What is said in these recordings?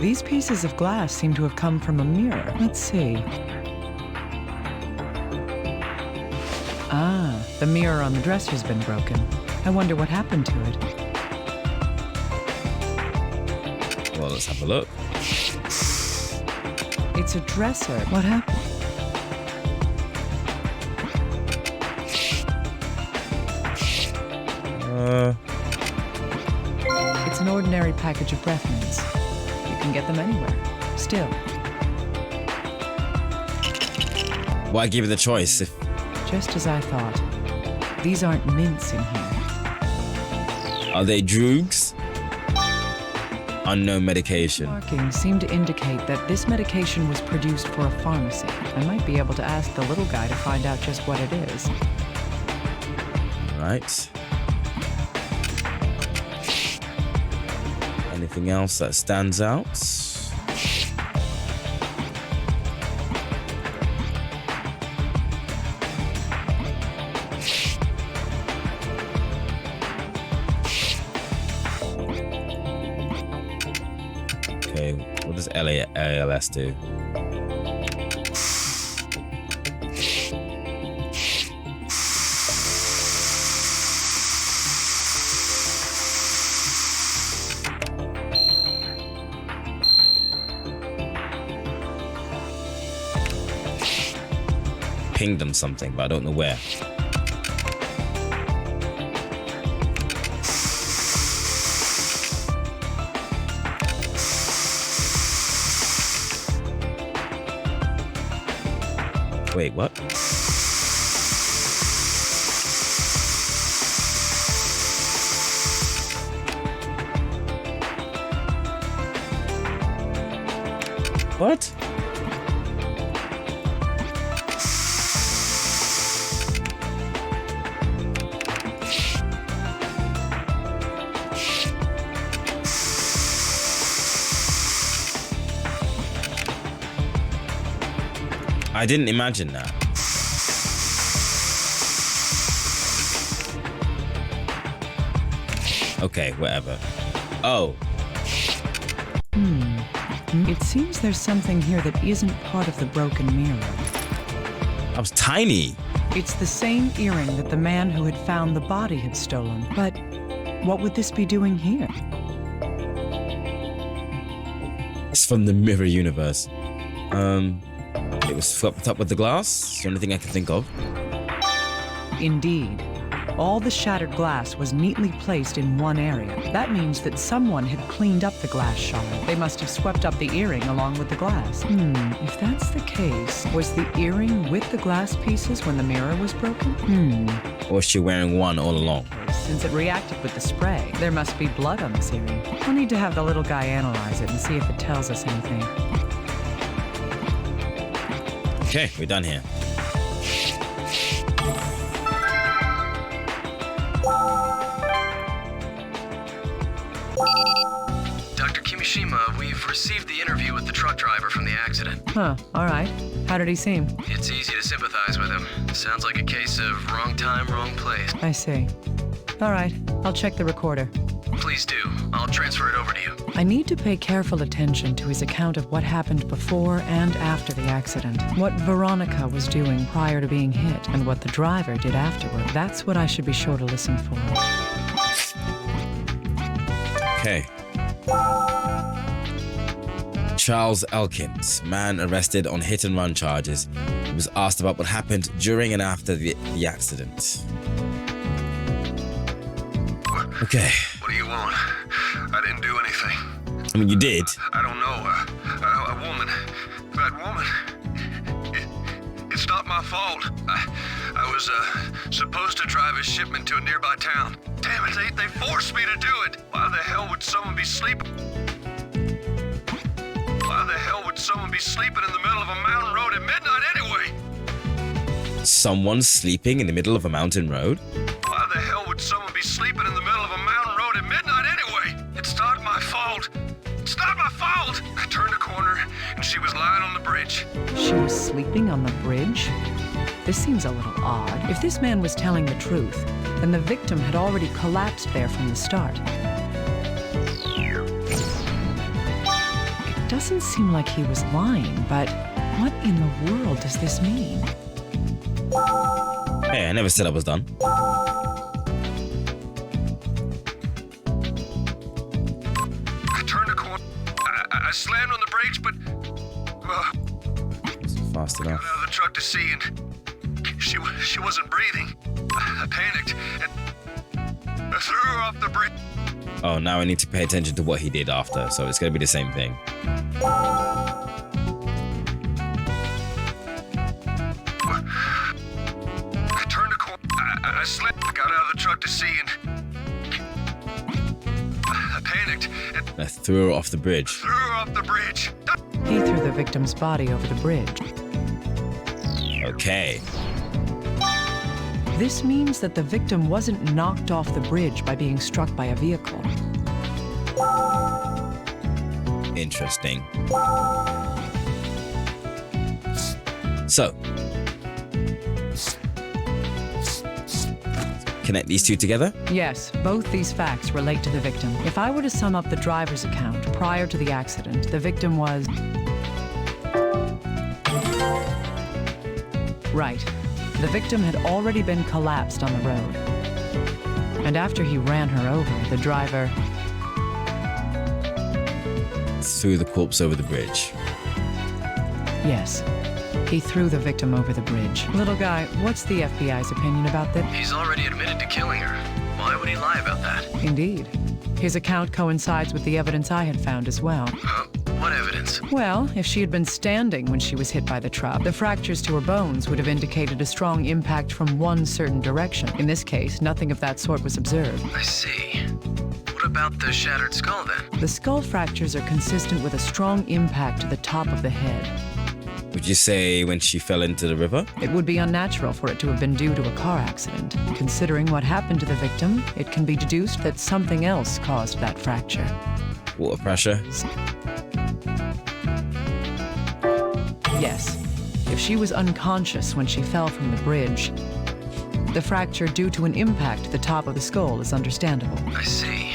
These pieces of glass seem to have come from a mirror. Let's see. Ah, the mirror on the dresser's been broken. I wonder what happened to it. Well, let's have a look. It's a dresser. What happened? It's an ordinary package of breath mints. You can get them anywhere. Still. Well, I give you the choice. If Just as I thought. These aren't mints in here. are they drugs? Unknown medication. Markings seem to indicate that this medication was produced for a pharmacy. I might be able to ask the little guy to find out just what it is. Right. Anything else that stands out? Okay, what does ALS do? Pinged them something, but I don't know where. Wait, what? What? I didn't imagine that. Okay, whatever. Oh. It seems there's something here that isn't part of the broken mirror. I was tiny. It's the same earring that the man who had found the body had stolen. But what would this be doing here? It's from the mirror universe. It was swept up with the glass. It's the only thing I can think of. Indeed. All the shattered glass was neatly placed in one area. That means that someone had cleaned up the glass shard. They must have swept up the earring along with the glass. If that's the case, was the earring with the glass pieces when the mirror was broken? Or was she wearing one all along? Since it reacted with the spray, there must be blood on this earring. We'll need to have the little guy analyze it and see if it tells us anything. Okay, we're done here. Dr. Kimishima, we've received the interview with the truck driver from the accident. Huh, all right. How did he seem? It's easy to sympathize with him. Sounds like a case of wrong time, wrong place. I see. All right, I'll check the recorder. Please do. I'll transfer it over to you. I need to pay careful attention to his account of what happened before and after the accident. What Veronica was doing prior to being hit, and what the driver did afterward. That's what I should be sure to listen for. Okay. Charles Elkins, man arrested on hit-and-run charges. He was asked about what happened during and after the accident. Okay. What do you want? I didn't do anything. I mean, you did. I don't know. A woman. That woman. It's not my fault. I was supposed to drive a shipment to a nearby town. Damn it, they forced me to do it. Why the hell would someone be sleeping? Why the hell would someone be sleeping in the middle of a mountain road at midnight anyway? Someone sleeping in the middle of a mountain road? Why the hell would someone be sleeping in the middle of a mountain road at midnight anyway? It's not my fault. It's not my fault. I turned a corner and she was lying on the bridge. She was sleeping on the bridge? This seems a little odd. If this man was telling the truth, then the victim had already collapsed there from the start. doesn't seem like he was lying, but what in the world does this mean? Hey, I never said I was done. I turned a corner. I slammed on the brakes, but It's fast got enough. out of the truck to see, and she wasn't breathing. I panicked and I threw her off the bridge. Oh, now I need to pay attention to what he did after, so it's gonna be the same thing. I turned a corner. I slammed. I got out of the truck to see, and I panicked and I threw her off the bridge. threw her off the bridge. He threw the victim's body over the bridge. Okay. This means that the victim wasn't knocked off the bridge by being struck by a vehicle. Interesting. So, connect these two together? Yes, both these facts relate to the victim. If I were to sum up the driver's account prior to the accident, the victim was... Right. The victim had already been collapsed on the road. And after he ran her over, the driver... Threw the corpse over the bridge. Yes. He threw the victim over the bridge. Little guy, what's the FBI's opinion about that? He's already admitted to killing her. Why would he lie about that? Indeed. His account coincides with the evidence I had found as well. What evidence? Well, if she had been standing when she was hit by the truck, the fractures to her bones would have indicated a strong impact from one certain direction. In this case, nothing of that sort was observed. I see. What about the shattered skull then? The skull fractures are consistent with a strong impact to the top of the head. Would you say when she fell into the river? It would be unnatural for it to have been due to a car accident. Considering what happened to the victim, it can be deduced that something else caused that fracture. Water pressure? Yes. If she was unconscious when she fell from the bridge, the fracture due to an impact to the top of the skull is understandable. I see.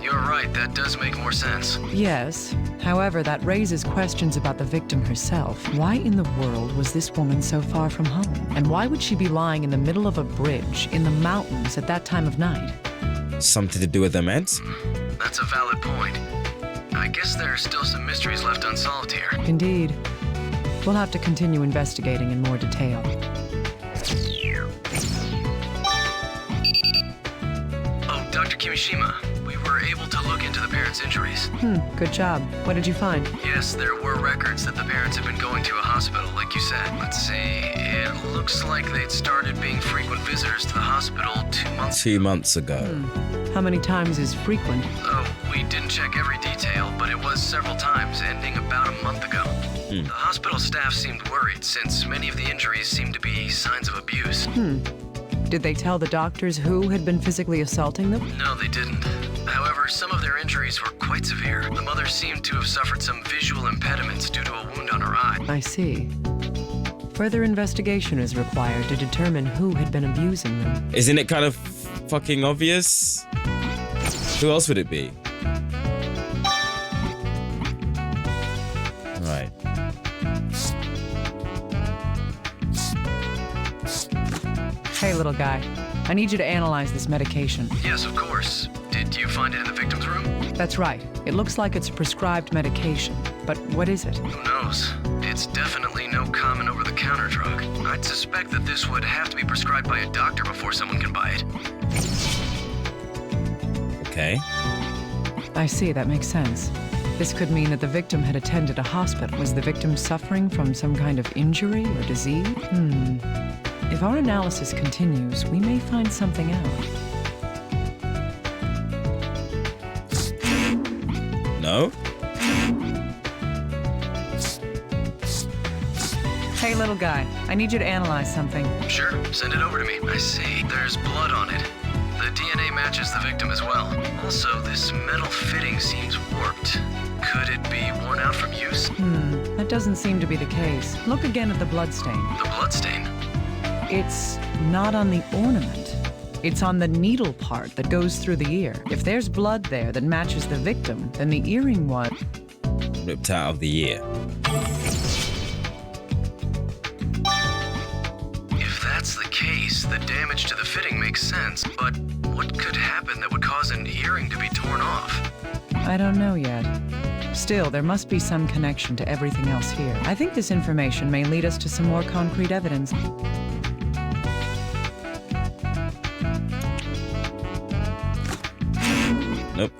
You're right, that does make more sense. Yes. However, that raises questions about the victim herself. Why in the world was this woman so far from home? And why would she be lying in the middle of a bridge in the mountains at that time of night? Something to do with the meds? That's a valid point. I guess there are still some mysteries left unsolved here. Indeed. We'll have to continue investigating in more detail. Oh, Dr. Kimishima, we were able to look into the parents' injuries. Good job. What did you find? Yes, there were records that the parents had been going to a hospital, like you said. Let's see, it looks like they'd started being frequent visitors to the hospital 2 months 2 months ago. How many times is frequent? Oh, we didn't check every detail, but it was several times, ending about a month ago. The hospital staff seemed worried, since many of the injuries seemed to be signs of abuse. Did they tell the doctors who had been physically assaulting them? No, they didn't. However, some of their injuries were quite severe. The mother seemed to have suffered some visual impediments due to a wound on her eye. I see. Further investigation is required to determine who had been abusing them. Isn't it kind of fucking obvious? Who else would it be? Right. Hey, little guy. I need you to analyze this medication. Yes, of course. Did you find it in the victim's room? That's right. It looks like it's prescribed medication. But what is it? Who knows? It's definitely no common over-the-counter drug. I'd suspect that this would have to be prescribed by a doctor before someone can buy it. Okay. I see, that makes sense. This could mean that the victim had attended a hospital. Was the victim suffering from some kind of injury or disease? If our analysis continues, we may find something out. No? Hey, little guy. I need you to analyze something. Sure, send it over to me. I see. There's blood on it. The DNA matches the victim as well. Also, this metal fitting seems warped. Could it be worn out from use? That doesn't seem to be the case. Look again at the bloodstain. The bloodstain? It's not on the ornament. It's on the needle part that goes through the ear. If there's blood there that matches the victim, then the earring was... ripped out of the ear. If that's the case, the damage to the fitting makes sense, but what could happen that would cause an earring to be torn off? I don't know yet. Still, there must be some connection to everything else here. I think this information may lead us to some more concrete evidence. Nope.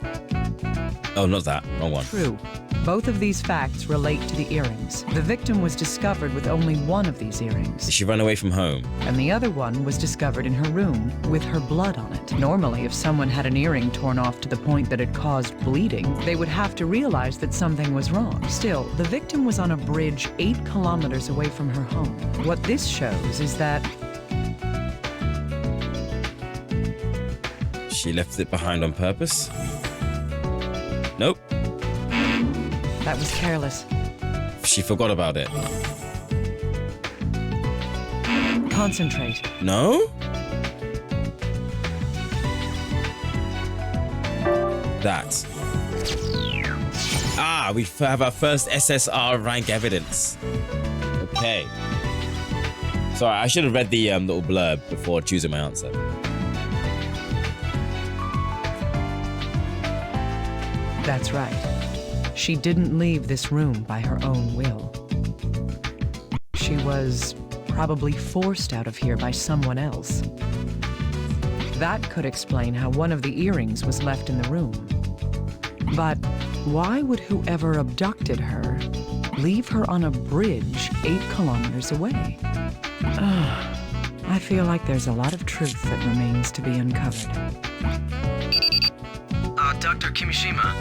Oh, not that. Wrong one. True. Both of these facts relate to the earrings. The victim was discovered with only one of these earrings, Did she run away from home? and the other one was discovered in her room with her blood on it. Normally, if someone had an earring torn off to the point that it caused bleeding, they would have to realize that something was wrong. Still, the victim was on a bridge 8 kilometers away from her home. What this shows is that She left it behind on purpose? Nope. that was careless. She forgot about it. Concentrate. No? That. Ah, we have our first SSR rank evidence. Okay. Sorry, I should have read the little blurb before choosing my answer. That's right. She didn't leave this room by her own will. She was probably forced out of here by someone else. That could explain how one of the earrings was left in the room. But why would whoever abducted her leave her on a bridge 8 kilometers away? I feel like there's a lot of truth that remains to be uncovered. Dr. Kimishima,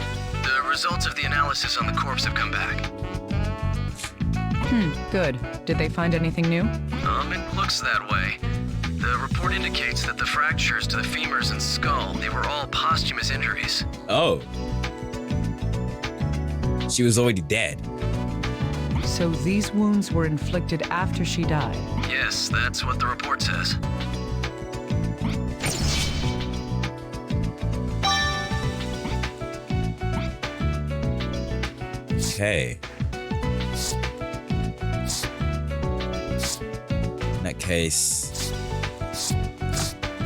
the results of the analysis on the corpse have come back. Good. Did they find anything new? It looks that way. The report indicates that the fractures to the femurs and skull, they were all posthumous injuries. Oh. She was already dead. So these wounds were inflicted after she died. Yes, that's what the report says. Okay. In that case,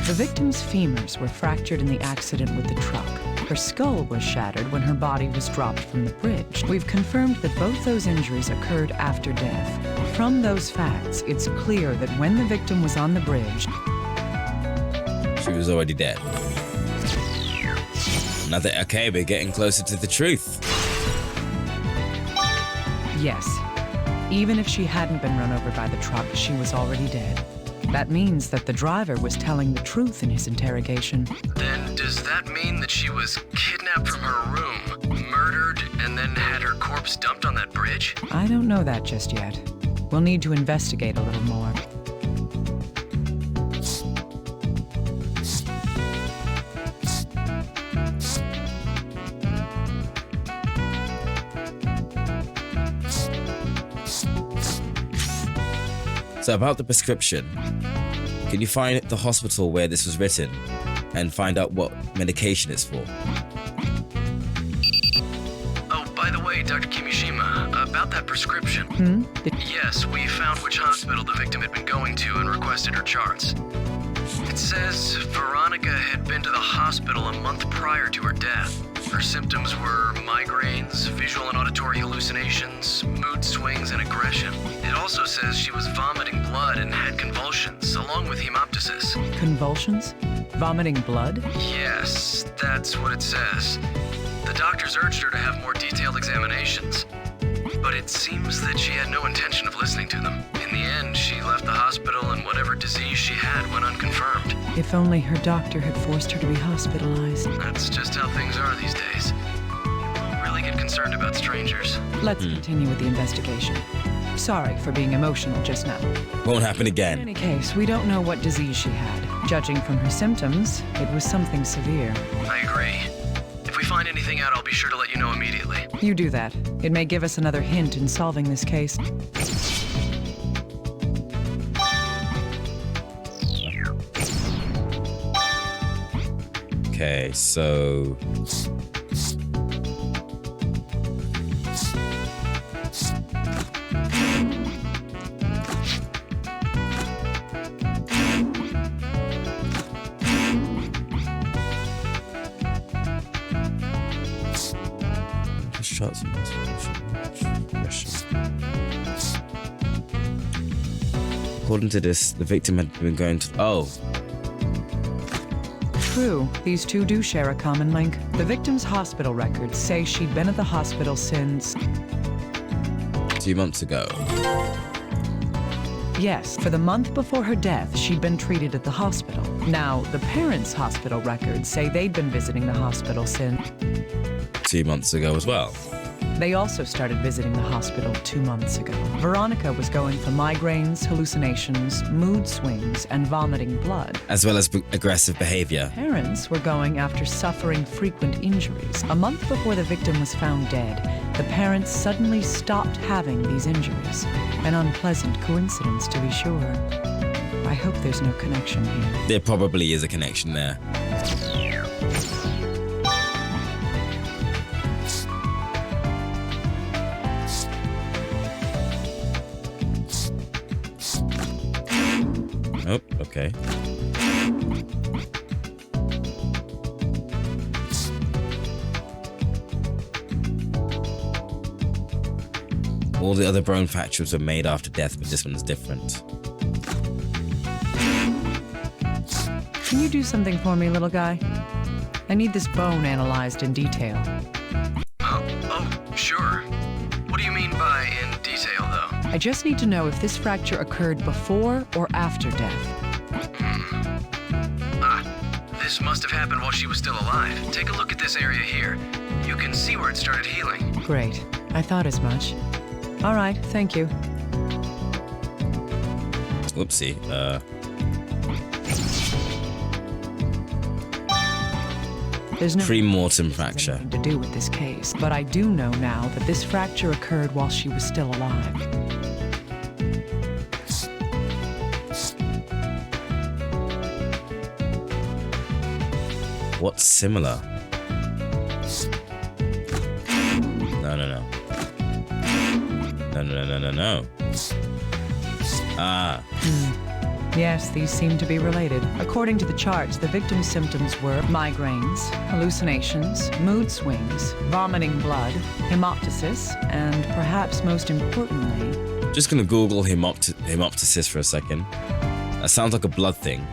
The victim's femurs were fractured in the accident with the truck. Her skull was shattered when her body was dropped from the bridge. We've confirmed that both those injuries occurred after death. From those facts, it's clear that when the victim was on the bridge, she was already dead. Okay, we're getting closer to the truth. yes, even if she hadn't been run over by the truck, she was already dead. That means that the driver was telling the truth in his interrogation. Then does that mean that she was kidnapped from her room, murdered, and then had her corpse dumped on that bridge? I don't know that just yet. We'll need to investigate a little more. So about the prescription, can you find the hospital where this was written and find out what medication it's for? Oh, by the way, Dr. Kimishima, about that prescription. Yes, we found which hospital the victim had been going to and requested her charts. It says Veronica had been to the hospital a month prior to her death. Her symptoms were migraines, visual and auditory hallucinations, mood swings, and aggression. It also says she was vomiting blood and had convulsions, along with hemoptysis. Convulsions? Vomiting blood? Yes, that's what it says. The doctors urged her to have more detailed examinations, but it seems that she had no intention of listening to them. In the end, she left the hospital and whatever disease she had went unconfirmed. If only her doctor had forced her to be hospitalized. That's just how things are these days. People really get concerned about strangers. Let's continue with the investigation. Sorry for being emotional just now. Won't happen In again. any case, we don't know what disease she had. Judging from her symptoms, it was something severe. I agree. If we find anything out, I'll be sure to let you know immediately. You do that. It may give us another hint in solving this case. Okay, so gunshots. According to this, the victim had been going to. Oh. True, these two do share a common link. The victim's hospital records say she'd been at the hospital since. 2 months ago. Yes, for the month before her death, she'd been treated at the hospital. Now, the parents' hospital records say they'd been visiting the hospital since. 2 months ago as well. They also started visiting the hospital 2 months ago. Veronica was going for migraines, hallucinations, mood swings, and vomiting blood. As well as aggressive behavior. Parents were going after suffering frequent injuries. A month before the victim was found dead, the parents suddenly stopped having these injuries. An unpleasant coincidence, to be sure. I hope there's no connection here. There probably is a connection there. Oh, okay. All the other bone fractures were made after death, but this one's different. Can you do something for me, little guy? I need this bone analyzed in detail. Oh, sure. What do you mean by in detail, though? I just need to know if this fracture occurred before or after death. This must have happened while she was still alive. Take a look at this area here. You can see where it started healing. Great. I thought as much. All right, thank you. Whoopsie. There's no Pre-mortem fracture. anything to do with this case, but I do know now that this fracture occurred while she was still alive. What's similar? No. No. Ah. Yes, these seem to be related. According to the charts, the victim's symptoms were migraines, hallucinations, mood swings, vomiting blood, hemoptysis, and perhaps most importantly... Just gonna Google hemoptysis for a second. That sounds like a blood thing.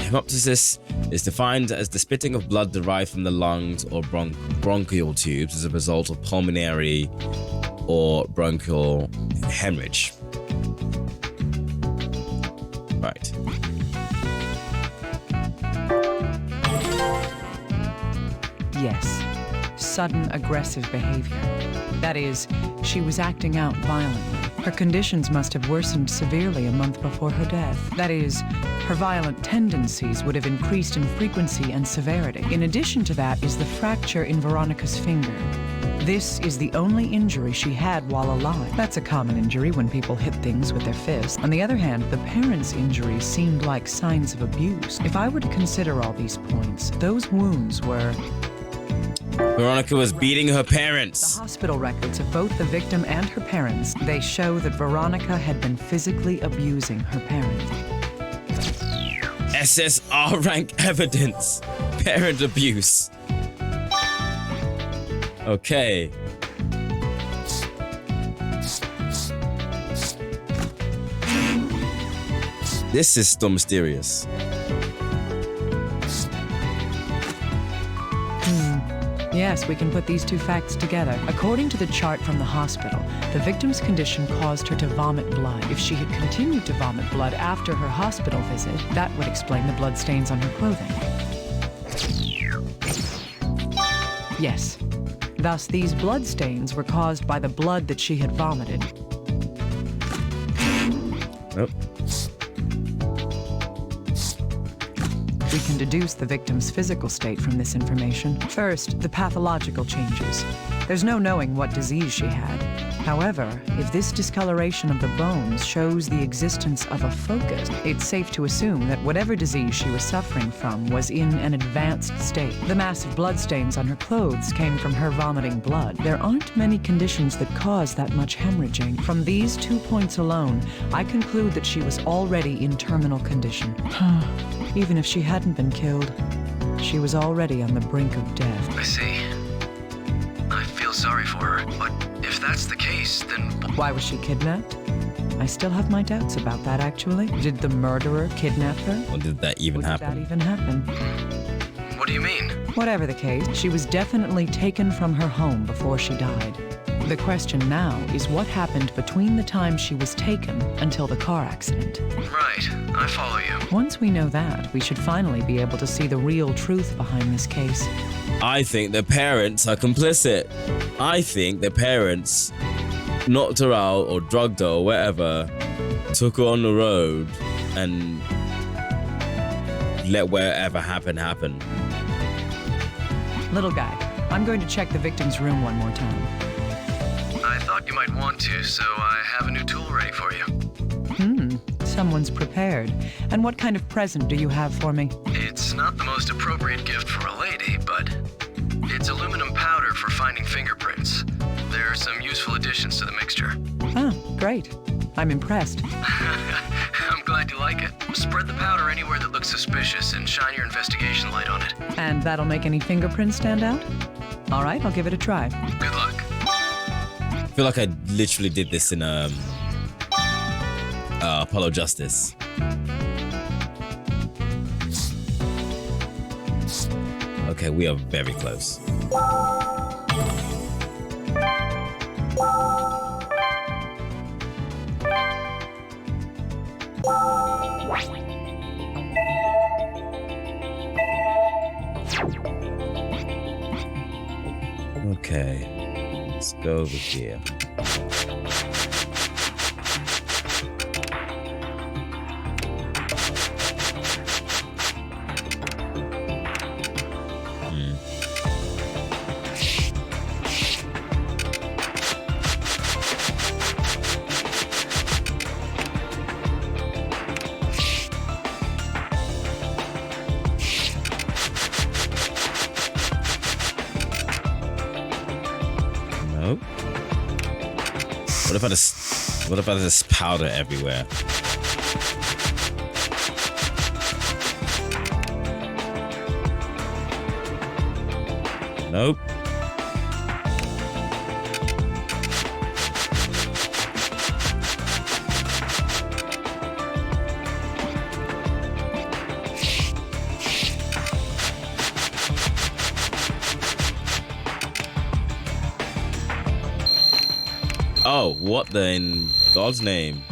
Hemoptysis is defined as the spitting of blood derived from the lungs or bronchial tubes as a result of pulmonary or bronchial hemorrhage. Right. Yes, sudden aggressive behavior. That is, she was acting out violently. Her conditions must have worsened severely a month before her death. That is, her violent tendencies would have increased in frequency and severity. In addition to that is the fracture in Veronica's finger. This is the only injury she had while alive. That's a common injury when people hit things with their fists. On the other hand, the parents' injuries seemed like signs of abuse. If I were to consider all these points, those wounds were... Veronica was beating her The parents. hospital records of both the victim and her parents, they show that Veronica had been physically abusing her parents. SSR rank evidence. Parent abuse. Okay. This is still mysterious. Yes, we can put these two facts together. According to the chart from the hospital, the victim's condition caused her to vomit blood. If she had continued to vomit blood after her hospital visit, that would explain the blood stains on her clothing. Yes. Thus, these blood stains were caused by the blood that she had vomited. Nope. We can deduce the victim's physical state from this information. First, the pathological changes. There's no knowing what disease she had. However, if this discoloration of the bones shows the existence of a focus, it's safe to assume that whatever disease she was suffering from was in an advanced state. The massive bloodstains on her clothes came from her vomiting blood. There aren't many conditions that cause that much hemorrhaging. From these 2 points alone, I conclude that she was already in terminal condition. Even if she hadn't been killed, she was already on the brink of death. I see. I feel sorry for her, but if that's the case, then Why was she kidnapped? I still have my doubts about that, actually. Did the murderer kidnap her? Or did that even Did that happen? even happen? what do you mean? Whatever the case, she was definitely taken from her home before she died. The question now is what happened between the time she was taken until the car accident. Right, I follow you. Once we know that, we should finally be able to see the real truth behind this case. I think the parents are complicit. I think the parents knocked her out or drugged her or whatever, took her on the road and let whatever happen happen. Little guy, I'm going to check the victim's room one more time. I thought you might want to, so I have a new tool ready for you. Someone's prepared. And what kind of present do you have for me? It's not the most appropriate gift for a lady, but it's aluminum powder for finding fingerprints. There are some useful additions to the mixture. Ah, great. I'm impressed. I'm glad you like it. Spread the powder anywhere that looks suspicious and shine your investigation light on it. And that'll make any fingerprints stand out? All right, I'll give it a try. Good luck. I feel like I literally did this in Apollo Justice. Okay, we are very close. Okay, let's go over here. Nope. What if I just powder everywhere? Nope. Oh, what the in God's name?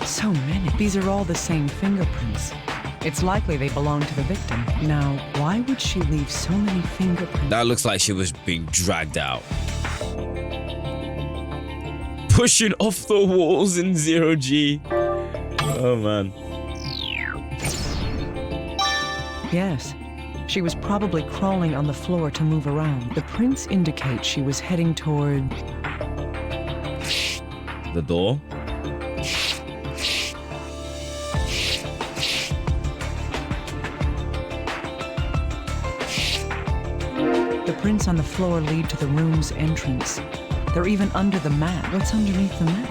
So many. These are all the same fingerprints. It's likely they belong to the victim. Now, why would she leave so many fingerprints? That looks like she was being dragged out. Pushing off the walls in 0G. Oh, man. Yes. She was probably crawling on the floor to move around. The prints indicate she was heading toward... The door? The prints on the floor lead to the room's entrance. They're even under the mat. What's underneath the mat?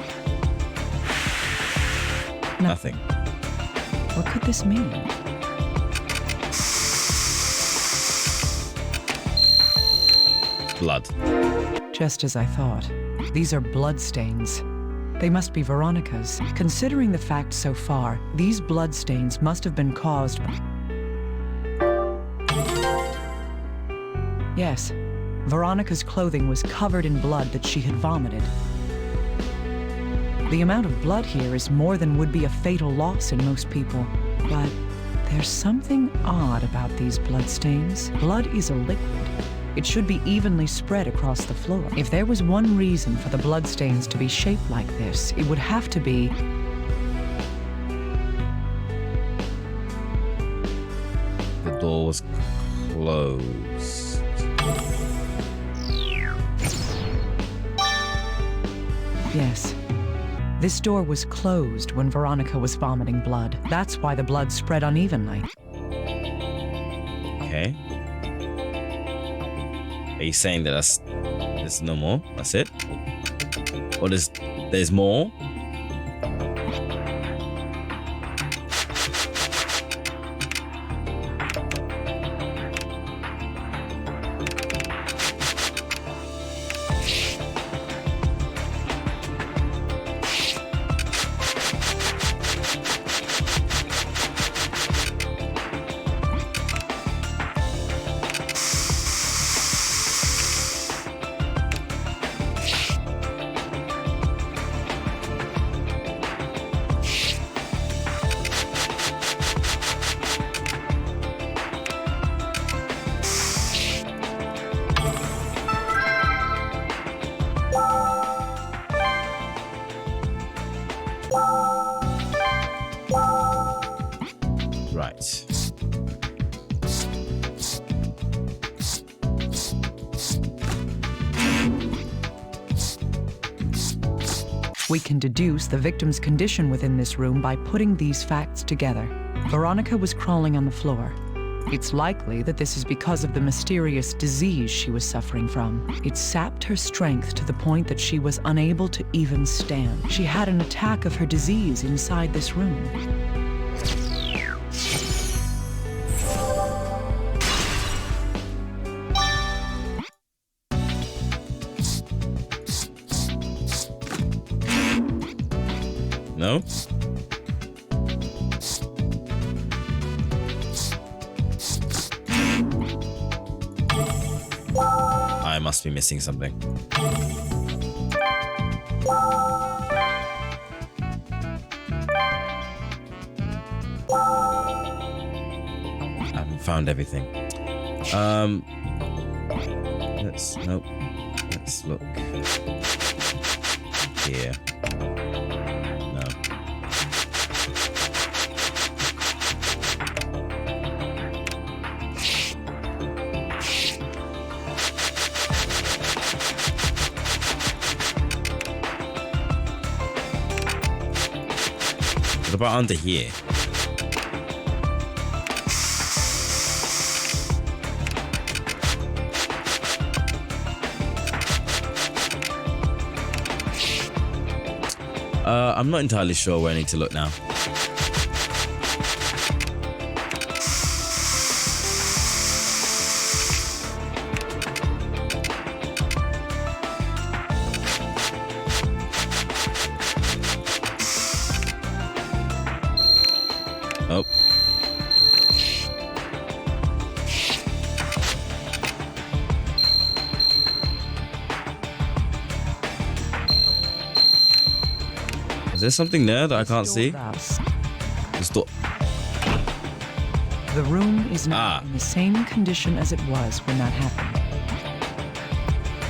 Nothing. What could this mean? Blood. Just as I thought. These are bloodstains. They must be Veronica's. Considering the facts so far, these bloodstains must have been caused by... Yes, Veronica's clothing was covered in blood that she had vomited. The amount of blood here is more than would be a fatal loss in most people. But there's something odd about these bloodstains. Blood is a liquid. It should be evenly spread across the floor. If there was one reason for the bloodstains to be shaped like this, it would have to be... The door was closed. Yes. This door was closed when Veronica was vomiting blood. That's why the blood spread unevenly. Okay. Are you saying that there's no more? That's it? Or there's more? Right. We can deduce the victim's condition within this room by putting these facts together. Veronica was crawling on the floor. It's likely that this is because of the mysterious disease she was suffering from. It sapped her strength to the point that she was unable to even stand. She had an attack of her disease inside this room. No? I must be missing something. I haven't found everything. Nope. Let's look here. No. What about under here? I'm not entirely sure where I need to look now. Oh. Is there something there that I can't see? This door. The room is now in the same condition as it was when that happened.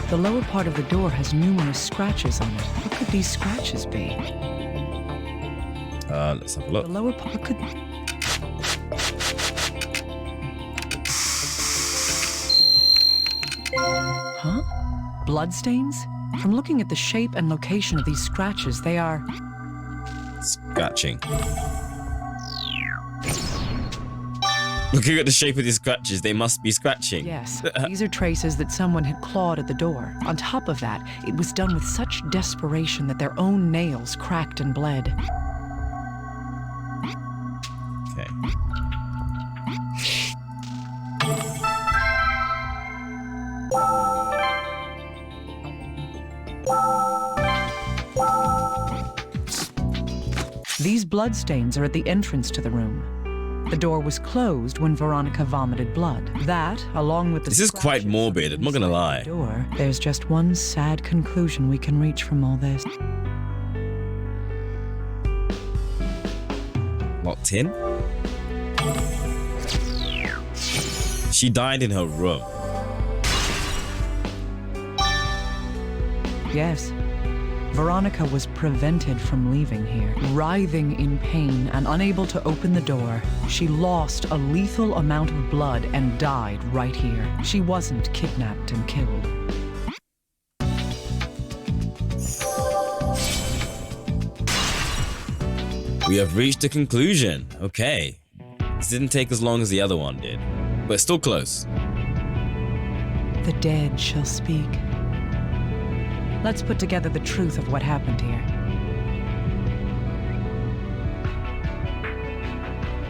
The lower part of the door has numerous scratches on it. What could these scratches be? Let's have a look. The lower part could... Huh? Bloodstains? From looking at the shape and location of these scratches, they are... Scratching. Looking at the shape of these scratches, they must be scratching. Yes, these are traces that someone had clawed at the door. On top of that, it was done with such desperation that their own nails cracked and bled. Okay. These bloodstains are at the entrance to the room. The door was closed when Veronica vomited blood. That, along with the This is quite morbid, I'm not gonna lie. Door, there's just one sad conclusion we can reach from all this. Locked in? She died in her room. Yes. Veronica was prevented from leaving here. Writhing in pain and unable to open the door, she lost a lethal amount of blood and died right here. She wasn't kidnapped and killed. We have reached a conclusion. Okay. This didn't take as long as the other one did, but it's still close. The dead shall speak. Let's put together the truth of what happened here.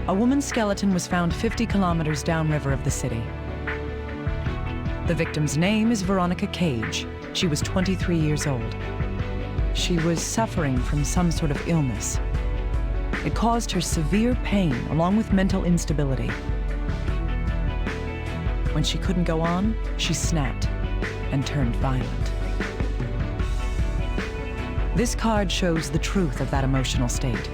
A woman's skeleton was found 50 kilometers downriver of the city. The victim's name is Veronica Cage. She was 23 years old. She was suffering from some sort of illness. It caused her severe pain along with mental instability. When she couldn't go on, she snapped and turned violent. This card shows the truth of that emotional state.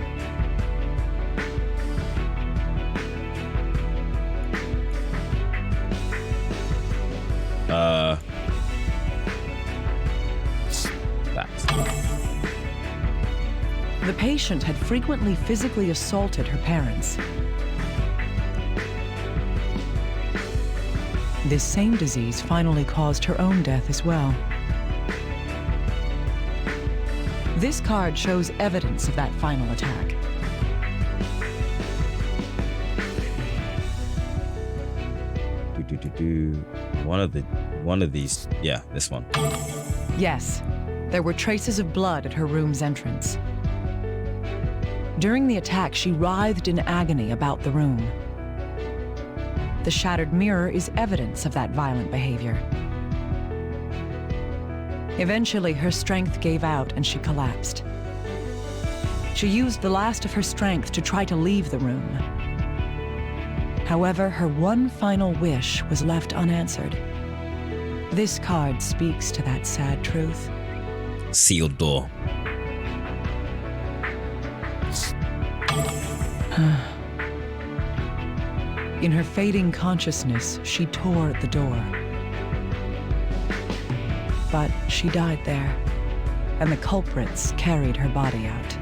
The patient had frequently physically assaulted her parents. This same disease finally caused her own death as well. This card shows evidence of that final attack. One of these. Yeah, this one. Yes, there were traces of blood at her room's entrance. During the attack, she writhed in agony about the room. The shattered mirror is evidence of that violent behavior. Eventually, her strength gave out and she collapsed. She used the last of her strength to try to leave the room. However, her one final wish was left unanswered. This card speaks to that sad truth. Sealed door. In her fading consciousness, she tore at the door. But she died there, and the culprits carried her body out.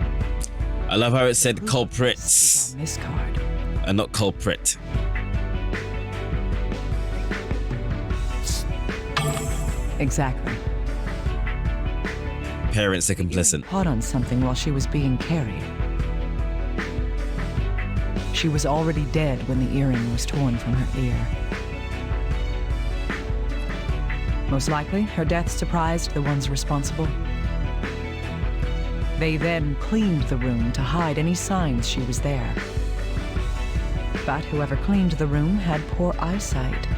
I love how it said culprits On this card. and not culprit. Exactly. Parents are complicit. Caught on something while she was being carried. She was already dead when the earring was torn from her ear. Most likely, her death surprised the ones responsible. They then cleaned the room to hide any signs she was there. But whoever cleaned the room had poor eyesight,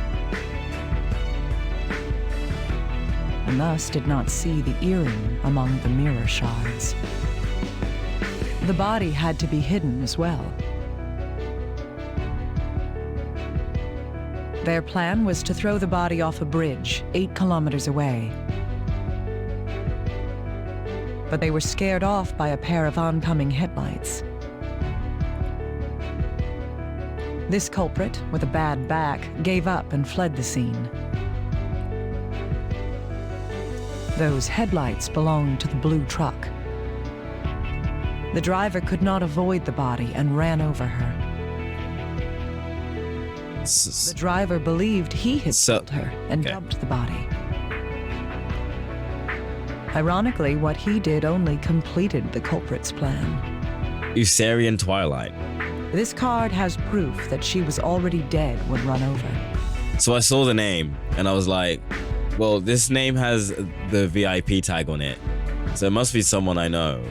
and thus did not see the earring among the mirror shards. The body had to be hidden as well. Their plan was to throw the body off a bridge 8 kilometers away. But they were scared off by a pair of oncoming headlights. This culprit, with a bad back, gave up and fled the scene. Those headlights belonged to the blue truck. The driver could not avoid the body and ran over her. The driver believed he had killed her and dumped the body. Ironically, what he did only completed the culprit's plan. Usarian Twilight. This card has proof that she was already dead when run over. So I saw the name and I was like, well, this name has the VIP tag on it, so it must be someone I know.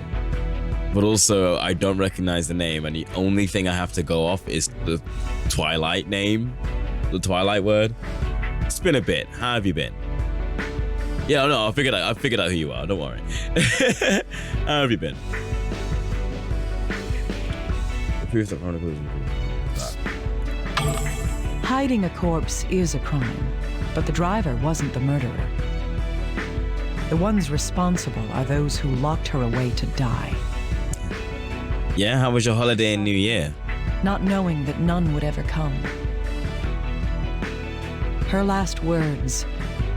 But also, I don't recognize the name, and the only thing I have to go off is the Twilight name, the Twilight word. It's been a bit. How have you been? Yeah, no, I figured out who you are. Don't worry. How have you been? The proof that Chronicles. Hiding a corpse is a crime, but the driver wasn't the murderer. The ones responsible are those who locked her away to die. Yeah, how was your holiday and New Year? Not knowing that none would ever come. Her last words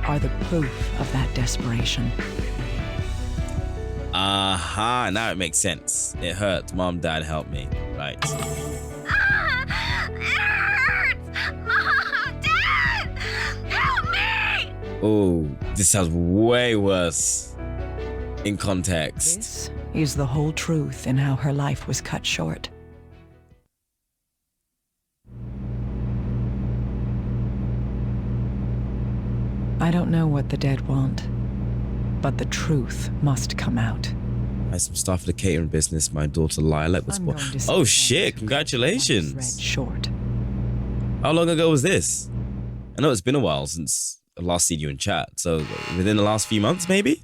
are the proof of that desperation. Aha, now it makes sense. It hurts. Mom, Dad, help me. Right. It hurts! Mom, Dad! Help me! Oh, this sounds way worse in context. This is the whole truth in how her life was cut short. I don't know what the dead want, but the truth must come out. I some stuff for the catering business. My daughter Lilac was born. Oh shit! Congratulations. Short. How long ago was this? I know it's been a while since I last seen you in chat. So within the last few months, maybe.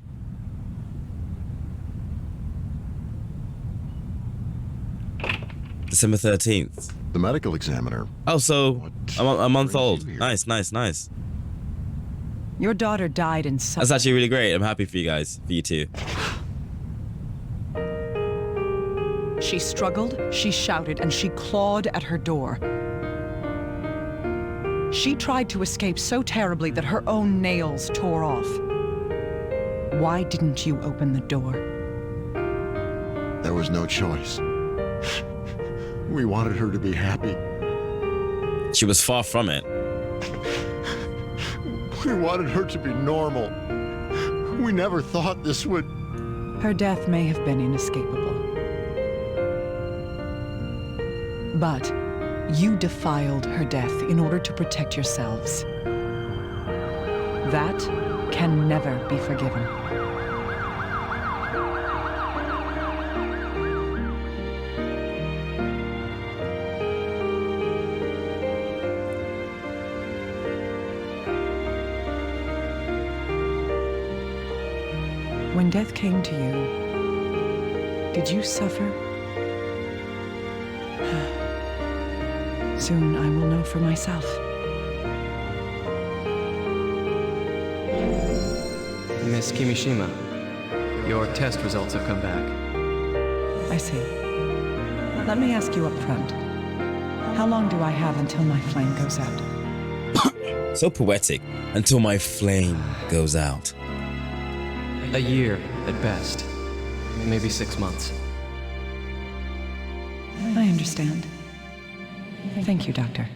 December 13th. The medical examiner. Oh, so a month old. Nice, nice, nice. Your daughter died in That's actually really great. I'm happy for you guys, for you too. She struggled, she shouted, and she clawed at her door. She tried to escape so terribly that her own nails tore off. Why didn't you open the door? There was no choice. We wanted her to be happy. She was far from it. We wanted her to be normal. We never thought this would... Her death may have been inescapable. But you defiled her death in order to protect yourselves. That can never be forgiven. When death came to you, did you suffer? Soon I will know for myself. Miss Kimishima, your test results have come back. I see. Let me ask you up front. How long do I have until my flame goes out? So poetic. Until my flame goes out. A year at best. Maybe 6 months. I understand. Thank you, Doctor.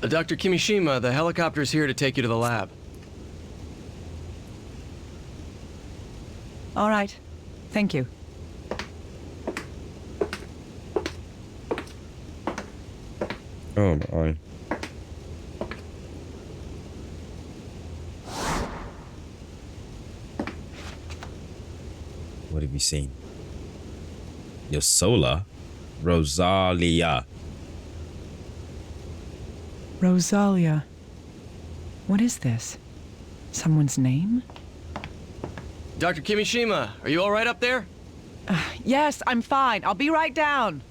Dr. Kimishima, the helicopter's here to take you to the lab. All right. Thank you. Oh my. What have you seen? Your Sola? Rosalia. Rosalia. What is this? Someone's name? Dr. Kimishima, are you all right up there? Yes, I'm fine. I'll be right down.